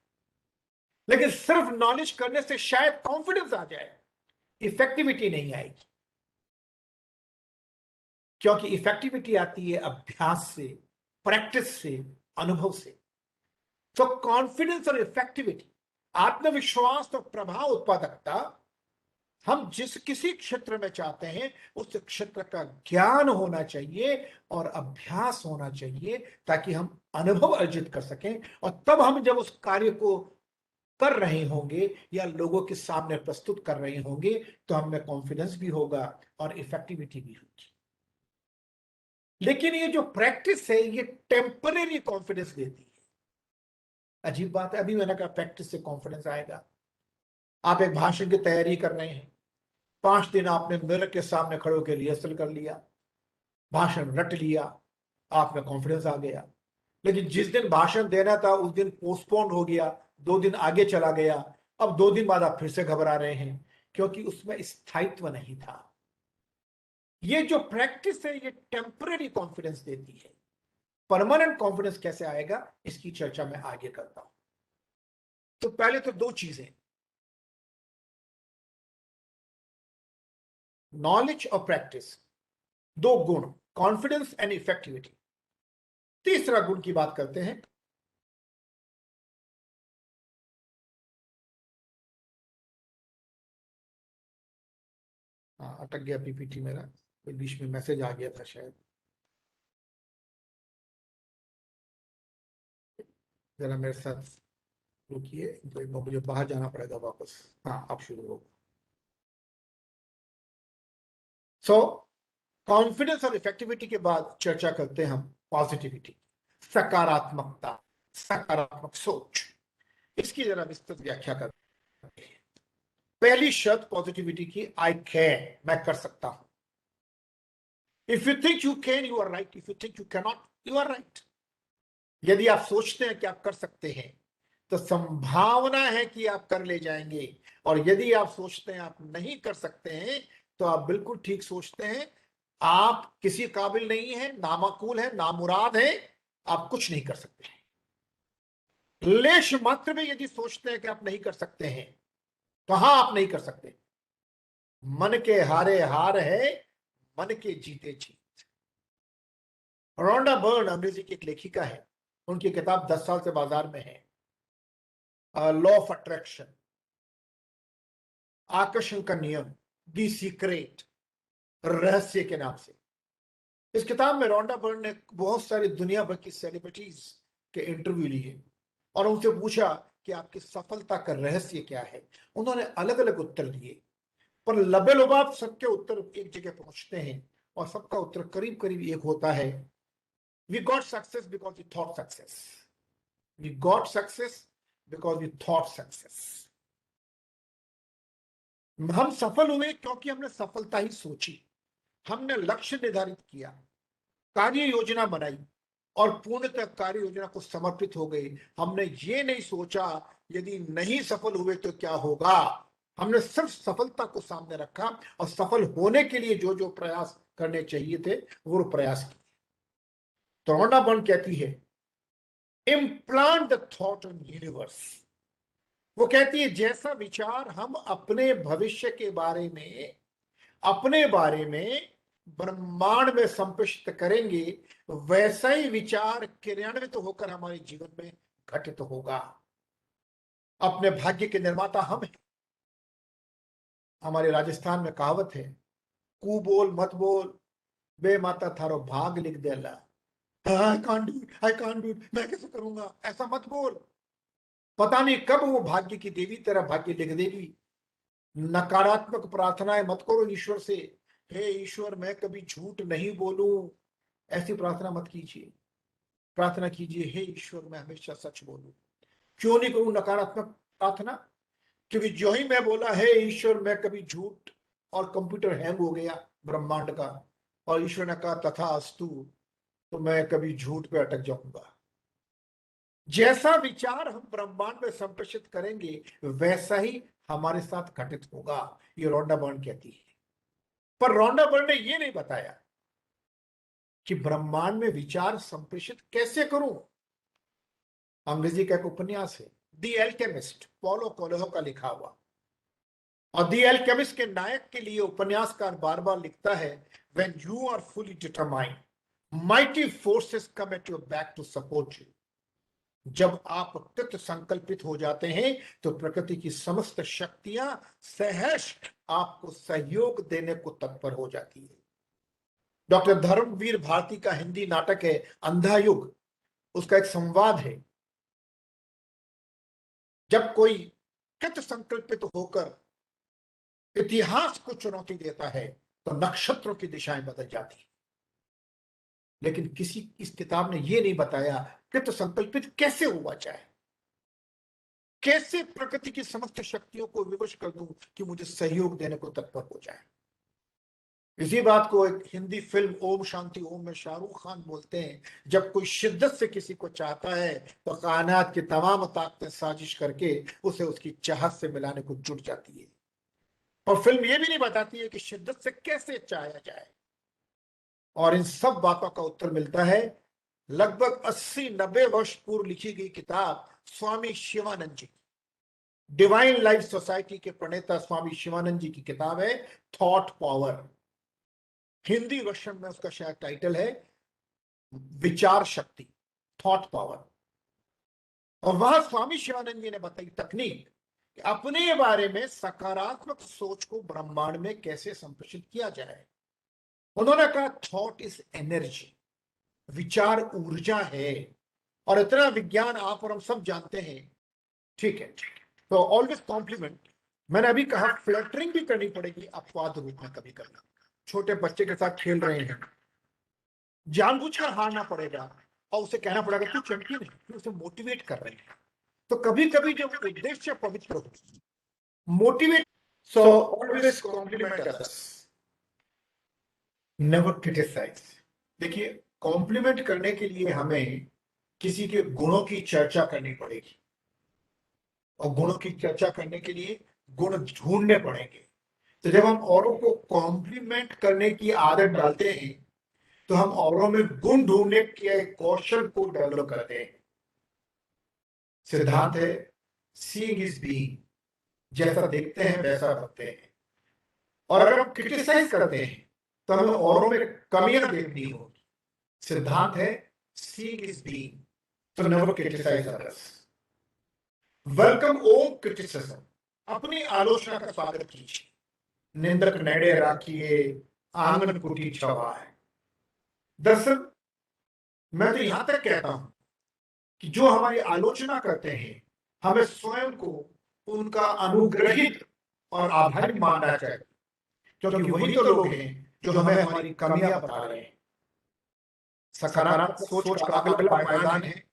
लेकिन सिर्फ नॉलेज करने से शायद कॉन्फिडेंस आ जाए, इफेक्टिविटी नहीं आएगी, क्योंकि इफेक्टिविटी आती है अभ्यास से, प्रैक्टिस से, अनुभव से। तो कॉन्फिडेंस और इफेक्टिविटी, आत्मविश्वास और प्रभाव उत्पादकता, हम जिस किसी क्षेत्र में चाहते हैं उस क्षेत्र का ज्ञान होना चाहिए और अभ्यास होना चाहिए, ताकि हम अनुभव अर्जित कर सकें। और तब हम जब उस कार्य को कर रहे होंगे या लोगों के सामने प्रस्तुत कर रहे होंगे तो हमें कॉन्फिडेंस भी होगा और इफेक्टिविटी भी होगी। लेकिन ये जो प्रैक्टिस है ये टेम्परेरी कॉन्फिडेंस देती है। अजीब बात है, अभी मैंने कहा प्रैक्टिस से कॉन्फिडेंस आएगा। आप एक भाषण की तैयारी कर रहे हैं, 5 दिन आपने मिरर के सामने खड़े होकर रिहर्सल कर लिया, भाषण रट लिया, आप में कॉन्फिडेंस आ गया। लेकिन जिस दिन भाषण देना था उस दिन पोस्टपोन हो गया, 2 दिन आगे चला गया, अब 2 दिन बाद आप फिर से घबरा रहे हैं क्योंकि उसमें स्थायित्व नहीं था। ये जो प्रैक्टिस है ये टेम्परेरी कॉन्फिडेंस देती है, परमानेंट कॉन्फिडेंस कैसे आएगा, इसकी चर्चा मैं आगे करता हूं। तो पहले तो दो चीजें, नॉलेज और प्रैक्टिस, दो गुण, कॉन्फिडेंस एंड इफेक्टिविटी। तीसरा गुण की बात करते हैं, अटक गया पीपीटी मेरा, कोई बीच में मैसेज आ गया था शायद, जरा मेरे साथ रुकिए, तो मुझे बाहर जाना पड़ेगा वापस। हाँ, अब शुरू हो। सो कॉन्फिडेंस और इफेक्टिविटी के बाद चर्चा करते हैं हम पॉजिटिविटी, सकारात्मकता, सकारात्मक सोच। इसकी जरा विस्तृत व्याख्या करते हैं। पहली शर्त पॉजिटिविटी की, आई कैन, मैं कर सकता हूं। If you think you can, you are right. If you think you can not, you are right. यदि आप सोचते हैं कि आप कर सकते हैं, तो संभावना है कि आप कर ले जाएंगे, और यदि आप सोचते हैं आप नहीं कर सकते हैं, तो आप बिल्कुल ठीक सोचते हैं, आप किसी काबिल नहीं है, नामाकूल है, नामुराद है, आप कुछ नहीं कर सकते हैं। लेश मात्र में यदि सोचते हैं कि आप नहीं कर सकते हैं, तो हाँ, आप नहीं कर सकते। मन के हारे हार है, मन के जीते जीत। रोंडा बर्न अंग्रेजी की एक लेखिका है, उनकी किताब 10 साल से बाजार में है, लॉ ऑफ अट्रैक्शन, आकर्षण का नियम, दी सीक्रेट, रहस्य के नाम से। इस किताब में रोंडा बर्न ने बहुत सारी दुनिया भर की सेलिब्रिटीज के इंटरव्यू लिए और उनसे पूछा कि आपकी सफलता का रहस्य क्या है। उन्होंने अलग अलग उत्तर दिए, पर लबेलुबाब सबके उत्तर एक जगह पहुंचते हैं, और सबका उत्तर करीब करीब एक होता है, we got success because we thought success. We got success because we thought success. हम सफल हुए क्योंकि हमने सफलता ही सोची, हमने लक्ष्य निर्धारित किया, कार्य योजना बनाई, और पूर्णतः कार्य योजना को समर्पित हो गए। हमने ये नहीं सोचा यदि नहीं सफल हुए तो क्या होगा। हमने सिर्फ सफलता को सामने रखा, और सफल होने के लिए जो जो प्रयास करने चाहिए थे वो प्रयास किए। तो रोंडा बर्न कहती है, implant the thought on universe. वो कहती है, जैसा विचार हम अपने भविष्य के बारे में, अपने बारे में ब्रह्मांड में संप्रेषित करेंगे, वैसा ही विचार क्रियान्वित होकर हमारे जीवन में घटित होगा। अपने भाग्य के निर्माता हम हैं। हमारे राजस्थान में कहावत है, कू बोल मत बोल, बे माता थारो भाग लिख दे Allah. I can't do it, I can't do it, मैं कैसे करूंगा, ऐसा मत बोल। पता नहीं कब वो भाग्य की देवी तेरा भाग्य लिख देगी। नकारात्मक प्रार्थनाएं मत करो ईश्वर से, हे ईश्वर मैं कभी झूठ नहीं बोलूं, ऐसी प्रार्थना मत कीजिए। प्रार्थना कीजिए, हे ईश्वर मैं हमेशा सच बोलूं। क्यों नहीं करूं नकारात्मक प्रार्थना? क्योंकि जो ही मैं बोला, हे ईश्वर मैं कभी झूठ, और कंप्यूटर हैंग हो गया ब्रह्मांड का, और ईश्वर ने कहा तथास्तु, तो मैं कभी झूठ पे अटक जाऊंगा। जैसा विचार हम ब्रह्मांड में संप्रेषित करेंगे, वैसा ही हमारे साथ घटित होगा, ये रोंडा बर्न कहती है। पर रोंडा बर्न ने ये नहीं बताया कि ब्रह्मांड में विचार संप्रेषित कैसे करूं। अंग्रेजी का एक उपन्यास है, दी एल्केमिस्ट, पॉलो कोएल्हो का लिखा हुआ, और दी एल्केमिस्ट के नायक के लिए उपन्यासकार बार बार लिखता है, when you are fully determined, mighty forces come at your back to support you. जब आप कृत संकल्पित हो जाते हैं, तो प्रकृति की समस्त शक्तियां सहर्ष आपको सहयोग देने को तत्पर हो जाती है। डॉक्टर धर्मवीर भारती का हिंदी नाटक है अंधा युग, उसका एक संवाद है, जब कोई कृत संकल्पित होकर इतिहास को चुनौती देता है, तो नक्षत्रों की दिशाएं बदल जाती है। लेकिन किसी इस किताब ने यह नहीं बताया कृत संकल्पित कैसे हुआ जाए, कैसे प्रकृति की समस्त शक्तियों को विवश कर दूं कि मुझे सहयोग देने को तत्पर हो जाए। इसी बात को एक हिंदी फिल्म ओम शांति ओम में शाहरुख खान बोलते हैं, जब कोई शिद्दत से किसी को चाहता है, तो कायनात की तमाम ताकतें साजिश करके उसे उसकी चाहत से मिलाने को जुट जाती है। और फिल्म ये भी नहीं बताती है कि शिद्दत से कैसे चाहा जाए। और इन सब बातों का उत्तर मिलता है लगभग 80-90 वर्ष पूर्व लिखी गई किताब स्वामी शिवानंद जी, डिवाइन लाइफ सोसाइटी के प्रणेता स्वामी शिवानंद जी की किताब है थॉट पावर। हिंदी वर्षन में उसका शायद टाइटल है विचार शक्ति, थॉट पावर। और वहां स्वामी शिवानंद जी ने बताई तकनीक कि अपने बारे में सकारात्मक सोच को ब्रह्मांड में कैसे संप्रेषित किया जाए। उन्होंने कहा थॉट इज एनर्जी, विचार ऊर्जा है। और इतना विज्ञान आप और हम सब जानते हैं, ठीक है। तो ऑलवेज कॉम्प्लीमेंट, मैंने अभी कहा फ्लटरिंग भी करनी पड़ेगी अपवाद रूप में। कभी कभी छोटे बच्चे के साथ खेल रहे हैं, जानबूझकर हारना पड़ेगा और उसे कहना पड़ेगा तू चैंपियन है, फिर उसे मोटिवेट कर रहे हैं। तो कभी कभी जब उद्देश्य पवित्र हो, motivate, so always compliment others, never criticise. देखिए, कॉम्प्लीमेंट करने के लिए हमें किसी के गुणों की चर्चा करनी पड़ेगी, और गुणों की चर्चा करने के लिए गुण ढूंढने पड़ेंगे। तो जब हम औरों को कॉम्प्लीमेंट करने की आदत डालते हैं तो हम औरों में गुण ढूंढने के कौशल को डेवलप करते हैं। सिद्धांत है सीइंग इज बीइंग, जैसा देखते हैं वैसा बनते हैं। और अगर हम क्रिटिसाइज करते हैं तो हमें औरों में कमियां देखनी होगी। सिद्धांत है सीइंग इज बीइंग, तो नेवर क्रिटिसाइज अदर्स। वेलकम ओम क्रिटिसिज्म, अपनी आलोचना का स्वागत कीजिए। निंदक नेड़े राखिए, आंगन कुटी छवा है। दरअसल मैं तो यहां तक कहता हूं कि जो हमारी आलोचना करते हैं हमें स्वयं को उनका अनुग्रहित और आभारी मानना चाहिए, क्योंकि वही तो लोग हैं जो हमें हमारी कमियां बता रहे हैं। सकारात्मक सोच का अगला पायदान है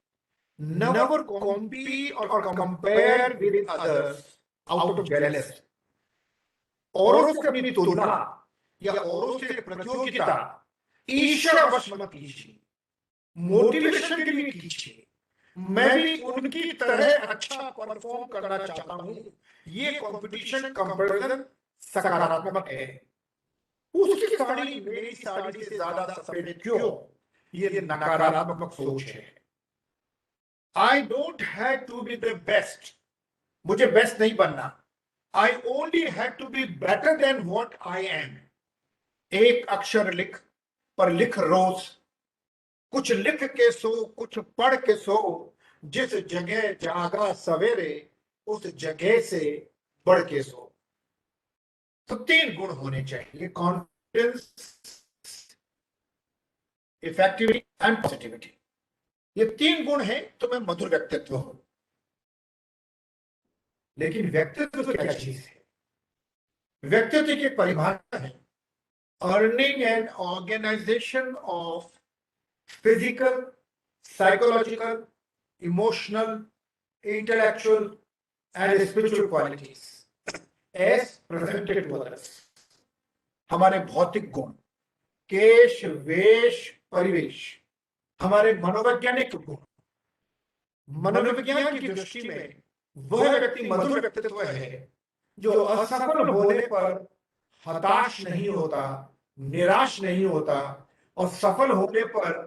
नेवर कॉम्पीट और compare with others out of jealousy. औरों से अपनी तुलना या औरों से प्रतियोगिता ईर्ष्यावश मत कीजिए, मोटिवेशन के लिए कीजिए। मैं भी उनकी तरह अच्छा परफॉर्म करना चाहता हूं। ये कंपटीशन कंपैरिजन सकारात्मक है। उसकी साड़ी मेरी साड़ी से ज्यादा सफेद क्यों, ये नकारात्मक सोच है। I don't have to be the best, मुझे बेस्ट नहीं बनना। I only have to be better than what I am. एक अक्षर लिख, पर लिख रोज। कुछ लिख के सो, कुछ पढ़ के सो। जिस जगह जागा सवेरे, उस जगह से बढ़ के सो। तो 3 गुण होने चाहिए, कॉन्फिडेंस, इफेक्टिविटी एंड पॉजिटिविटी। ये 3 गुण हैं तो मैं मधुर व्यक्तित्व हूं। लेकिन व्यक्तित्व क्या चीज है? व्यक्तित्व की परिभाषा है earning and organisation of physical, psychological, emotional, intellectual and spiritual qualities as presented to others। हमारे भौतिक गुण, केश, वेश, परिवेश, हमारे मनोवैज्ञानिक गुण। मनोविज्ञान की दृष्टि में वह व्यक्ति मधुर व्यक्तित्व है जो असफल होने पर हताश नहीं होता, निराश नहीं होता, और सफल होने पर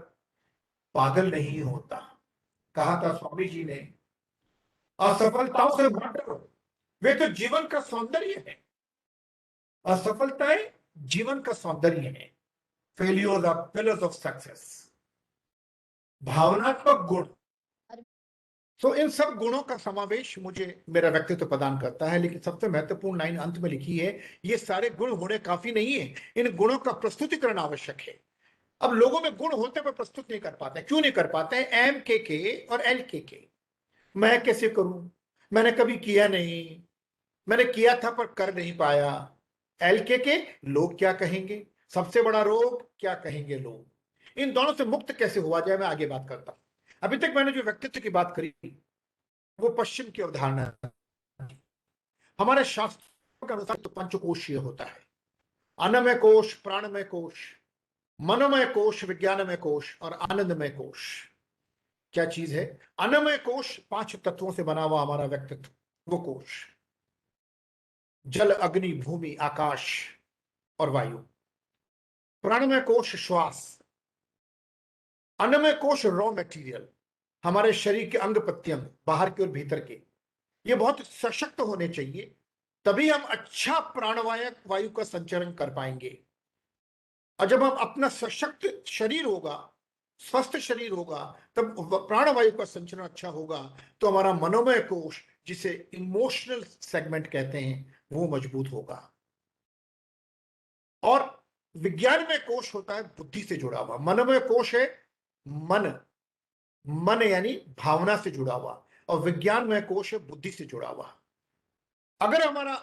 पागल नहीं होता। कहा था स्वामी जी ने, असफलताओं से मत डरो, वे तो जीवन का सौंदर्य है। असफलताएं जीवन का सौंदर्य है। Failures are pillars of success. भावनात्मक गुण, तो इन सब गुणों का समावेश मुझे मेरा व्यक्तित्व प्रदान करता है। लेकिन सबसे महत्वपूर्ण लाइन अंत में लिखी है, ये सारे गुण होने काफी नहीं है, इन गुणों का प्रस्तुतिकरण आवश्यक है। अब लोगों में गुण होते पर प्रस्तुत नहीं कर पाते। क्यों नहीं कर पाते? एम के और एल के। मैं कैसे करूं, मैंने कभी किया नहीं, मैंने किया था पर कर नहीं पाया। एल के लोग क्या कहेंगे, सबसे बड़ा रोग क्या कहेंगे लोग। इन दोनों से मुक्त कैसे हुआ जाए, मैं आगे बात करता हूं। अभी तक मैंने जो व्यक्तित्व की बात करी वो पश्चिम की अवधारणा है। हमारे शास्त्रों के अनुसार तो पंचकोशीय होता है, अन्नमय कोश, प्राणमय कोश, मनोमय कोश, विज्ञानमय कोश और आनंदमय कोश। क्या चीज है? अन्नमय कोश 5 तत्वों से बना हुआ हमारा व्यक्तित्व, वो कोश। जल, अग्नि, भूमि, आकाश और वायु। प्राणमय कोश श्वास, अन्नमय कोश रॉ मटेरियल, हमारे शरीर के अंग प्रत्यंग बाहर के और भीतर के, ये बहुत सशक्त होने चाहिए, तभी हम अच्छा प्राणवायक वायु का संचरण कर पाएंगे। और जब हम अपना सशक्त शरीर होगा, स्वस्थ शरीर होगा, तब प्राणवायु का संचरण अच्छा होगा, तो हमारा मनोमय कोश, जिसे इमोशनल सेगमेंट कहते हैं, वो मजबूत होगा। और विज्ञानमय कोश होता है बुद्धि से जुड़ा हुआ, मनोमय कोश है मन यानी भावना से जुड़ा हुआ, और विज्ञानमय कोश है बुद्धि से जुड़ा हुआ। अगर हमारा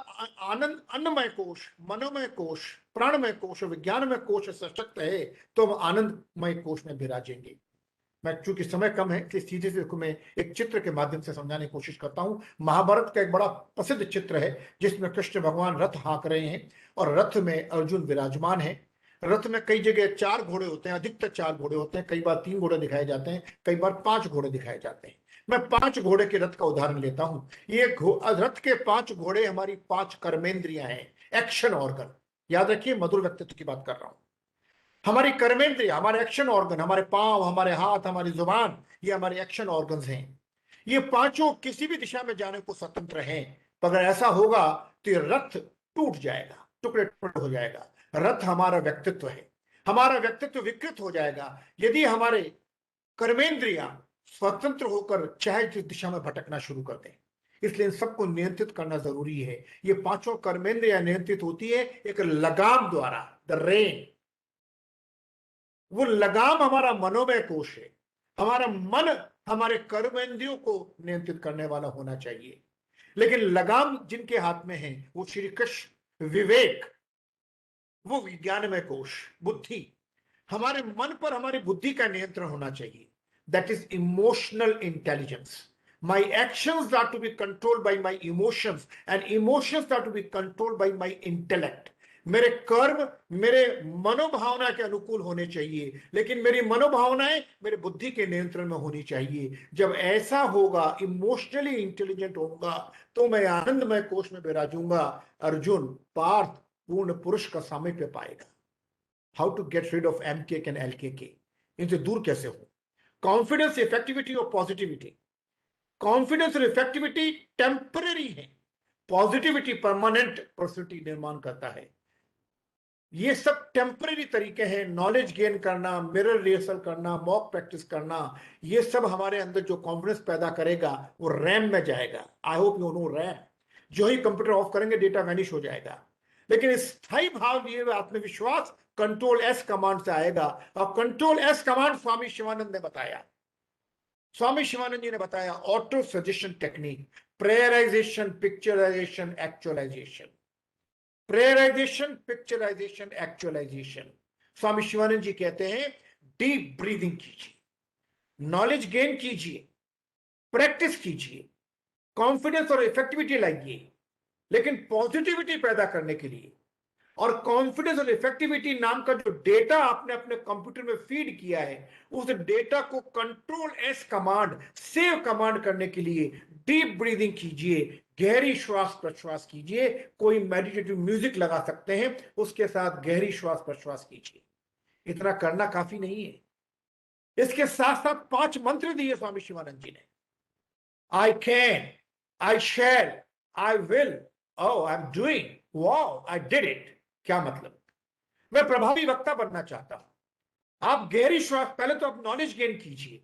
आनंद अन्नमय कोश, मनोमय कोश, प्राणमय कोश और विज्ञानमय कोश सशक्त है, तो हम आनंदमय कोश में विराजेंगे। मैं चूंकि समय कम है, इसलिए सीधे से मैं एक चित्र के माध्यम से समझाने की कोशिश करता हूं। महाभारत का एक बड़ा प्रसिद्ध चित्र है जिसमें कृष्ण भगवान रथ हाँक रहे हैं और रथ में अर्जुन विराजमान है। रथ में कई जगह 4 घोड़े होते हैं, अधिकतर 4 घोड़े होते हैं, कई बार 3 घोड़े दिखाए जाते हैं, कई बार 5 घोड़े दिखाए जाते हैं। मैं 5 घोड़े के रथ का उदाहरण लेता हूं। ये रथ के 5 घोड़े हमारी 5 कर्मेंद्रियां हैं, एक्शन ऑर्गन। याद रखिए, मधुर व्यक्तित्व की बात कर रहा हूं। हमारी कर्मेंद्रिय, हमारे एक्शन ऑर्गन, हमारे पांव, हमारे हाथ, हमारी जुबान, ये हमारे एक्शन ऑर्गन्स हैं। ये पांचों किसी भी दिशा में जाने को स्वतंत्र हैं। अगर ऐसा होगा तो ये रथ टूट जाएगा, टुकड़े टुकड़े हो जाएगा। रथ हमारा व्यक्तित्व है, हमारा व्यक्तित्व विकृत हो जाएगा यदि हमारे कर्मेंद्रियां स्वतंत्र होकर चाहे जिस दिशा में भटकना शुरू कर दें। इसलिए इन सबको नियंत्रित करना जरूरी है। ये पांचों कर्मेंद्रियां नियंत्रित होती है एक लगाम द्वारा, द रेन। वो लगाम हमारा मनोमय कोश है। हमारा मन हमारे कर्मेंद्रियों को नियंत्रित करने वाला होना चाहिए, लेकिन लगाम जिनके हाथ में है वो श्री कृष्ण विवेक, वो विज्ञानमय कोश बुद्धि। हमारे मन पर हमारी बुद्धि का नियंत्रण होना चाहिए, that is emotional intelligence. My actions are to be controlled by my emotions and emotions are to be controlled by my intellect. मेरे कर्म मेरे मनोभावना के अनुकूल होने चाहिए, लेकिन मेरी मनोभावनाएं मेरे बुद्धि के नियंत्रण में होनी चाहिए। जब ऐसा होगा, इमोशनली इंटेलिजेंट होगा, तो मैं आनंदमय कोश में विराजूंगा। अर्जुन पार्थ पूर्ण पुरुष का सामीप्य पाएगा। How to get rid of MK and LK, इनसे दूर कैसे हो? कॉन्फिडेंस, इफेक्टिविटी और पॉजिटिविटी। कॉन्फिडेंस और इफेक्टिविटी टेम्पररी है, पॉजिटिविटी परमानेंट पर्सनैलिटी निर्माण करता है। ये सब टेम्पररी तरीके हैं। नॉलेज गेन करना, मिरर रिहर्सल करना, मॉक प्रैक्टिस करना, ये सब हमारे अंदर जो कॉन्फिडेंस पैदा करेगा वो रैम में जाएगा। I hope you know RAM. जो ही कंप्यूटर ऑफ करेंगे डेटा वैनिश हो जाएगा। लेकिन स्थायी भाव ये आत्मविश्वास कंट्रोल एस कमांड से आएगा, और control S command Swami Shivanand ने बताया। स्वामी शिवानंद जी ने बताया auto suggestion technique, prayerization, picturization, actualization. Prayerization, picturization, actualization. Swami Shivanand ji कहते हैं डीप ब्रीदिंग कीजिए, नॉलेज गेन कीजिए, प्रैक्टिस कीजिए, कॉन्फिडेंस और इफेक्टिविटी लाइए, लेकिन पॉजिटिविटी पैदा करने के लिए और कॉन्फिडेंस और इफेक्टिविटी नाम का जो डेटा आपने अपने कंप्यूटर में फीड किया है, उस डेटा को control S command, save command करने के लिए डीप ब्रीदिंग कीजिए, गहरी श्वास प्रश्वास कीजिए। कोई मेडिटेटिव म्यूजिक लगा सकते हैं, उसके साथ गहरी श्वास प्रश्वास कीजिए। इतना करना काफी नहीं है। इसके साथ साथ 5 मंत्र दिए स्वामी शिवानंद जी ने। I can, I shall, I will, oh I am doing, wow I did it. क्या मतलब? मैं प्रभावी वक्ता बनना चाहता हूं। आप गहरी श्वास, पहले तो आप नॉलेज गेन कीजिए,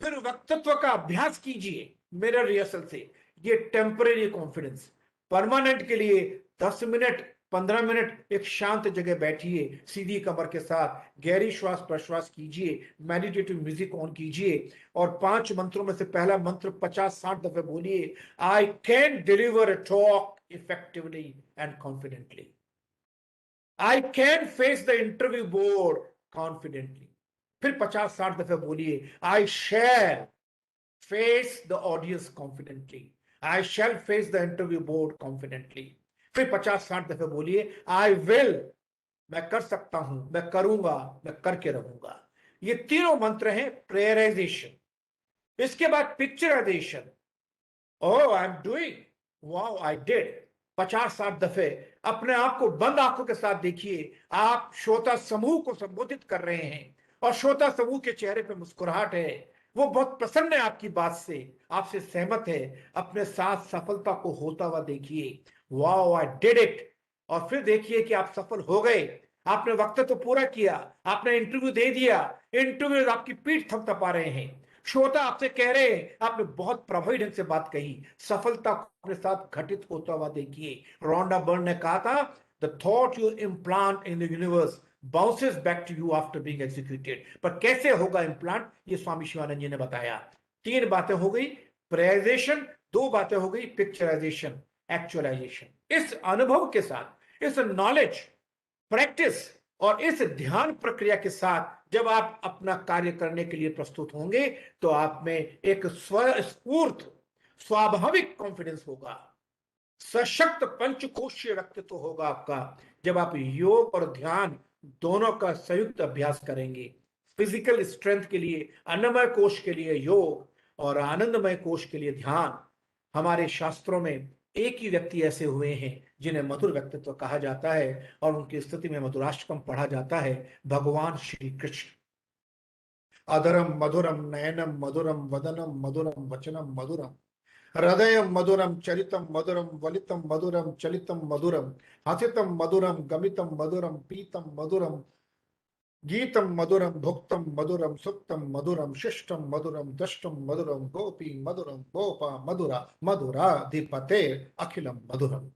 फिर वक्तत्व का अभ्यास कीजिए मिरर रिहर्सल से। ये टेम्परेरी कॉन्फिडेंस, परमानेंट के लिए 10 मिनट 15 मिनट एक शांत जगह बैठिए, सीधी कमर के साथ गहरी श्वास प्रश्वास कीजिए, मेडिटेटिव म्यूजिक ऑन कीजिए, और 5 मंत्रों में से पहला मंत्र 50-60 दफे बोलिए, I can deliver a talk effectively and confidently. I can face the interview board confidently. फिर 50-60 दफे बोलिए, I shall face the audience confidently. I shall face the interview board confidently. फिर 50-60 दफे बोलिए, I will, मैं कर सकता हूं, मैं करूंगा, मैं करके रहूंगा। ये तीनों मंत्र हैं प्रेयराइजेशन। इसके बाद picturisation, oh I'm doing, wow I did। 50-60 दफे अपने आप को बंद आंखों के साथ देखिए, आप श्रोता समूह को संबोधित कर रहे हैं और श्रोता समूह के चेहरे पे मुस्कुराहट है, वो बहुत प्रसन्न है आपकी बात से, आपसे सहमत है, अपने साथ सफलता को होता हुआ देखिए, वाओ आई डिड इट। और फिर देखिए कि आप सफल हो गए, आपने वक्त तो पूरा किया, आपने इंटरव्यू दे दिया, इंटरव्यू आपकी पीठ थपथपा रहे हैं, श्रोता आपसे कह रहे हैं आपने बहुत प्रभावी ढंग से बात कही, सफलता को अपने साथ घटित होता हुआ देखिए। रोंडा बर्न ने कहा था, the thought you implant in the universe bounces back to you after being executed. पर कैसे होगा इम्प्लांट, ये स्वामी शिवानंद जी ने बताया। 3 बातें हो गई, प्रेयराइजेशन, 2 बातें हो गई, पिक्चराइजेशन, एक्चुअलाइजेशन। इस अनुभव के साथ, इस नॉलेज, प्रैक्टिस और इस ध्यान प्रक्रिया के साथ जब आप अपना कार्य करने के लिए प्रस्तुत होंगे तो आप में एक स्वस्फूर्त स्वाभाविक कॉन्फिडेंस होगा, सशक्त पंचकोशीय व्यक्तित्व होगा आपका। जब आप योग और ध्यान दोनों का संयुक्त अभ्यास करेंगे, फिजिकल स्ट्रेंथ के लिए अन्नमय कोश के लिए योग और आनंदमय कोश के लिए ध्यान। हमारे शास्त्रों में एक ही व्यक्ति ऐसे हुए हैं जिन्हें मधुर व्यक्तित्व कहा जाता है और उनकी स्थिति में मधुराष्टकम पढ़ा जाता है, भगवान श्री कृष्ण। अधरम मधुरम नयनम मधुरम वदनम मधुरम वचनम मधुरम हृदय मधुरम चरितम मधुरम वलितम मधुरम चलितम मधुरम हसितम मधुरम गमितम मधुरम पीतम मधुरम गीतम मधुरम भुक्तम मधुरम सुक्तम मधुरम शिष्टम मधुरम दष्टम मधुरम गोपी मधुरम गोपा मधुरा मधुराधिपते अखिलम मधुरम।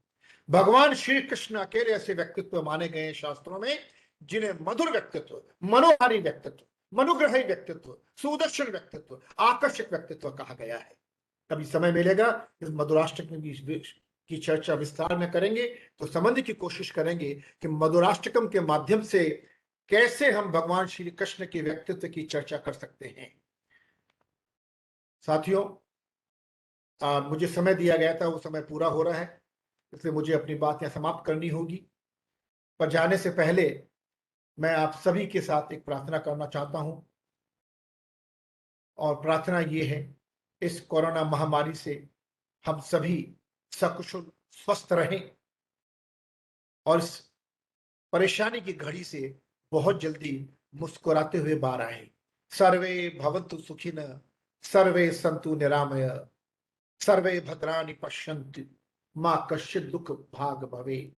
भगवान श्री कृष्ण अकेले ऐसे व्यक्तित्व माने गए हैं शास्त्रों में जिन्हें मधुर व्यक्तित्व, मनोहारी व्यक्तित्व, मनुग्रही व्यक्तित्व, सुदर्शन व्यक्तित्व, आकर्षक व्यक्तित्व कहा गया है। कभी समय मिलेगा इस मधुराष्टकम की चर्चा विस्तार में करेंगे, तो समझने की कोशिश करेंगे कि मधुराष्टकम के माध्यम से कैसे हम भगवान श्री कृष्ण के व्यक्तित्व की चर्चा कर सकते हैं। साथियों, मुझे समय दिया गया था, वो समय पूरा हो रहा है, इसलिए मुझे अपनी बात यहां समाप्त करनी होगी। पर जाने से पहले मैं आप सभी के साथ एक प्रार्थना करना चाहता हूं, और प्रार्थना ये है, इस कोरोना महामारी से हम सभी सकुशल स्वस्थ रहें और इस परेशानी की घड़ी से बहुत जल्दी मुस्कुराते हुए बाहर आए। सर्वे भवन्तु सुखिनः, सर्वे सन्तु निरामय, सर्वे भद्राणि पश्यन्तु, मा कश्चित् दुःख भाग भवेत्।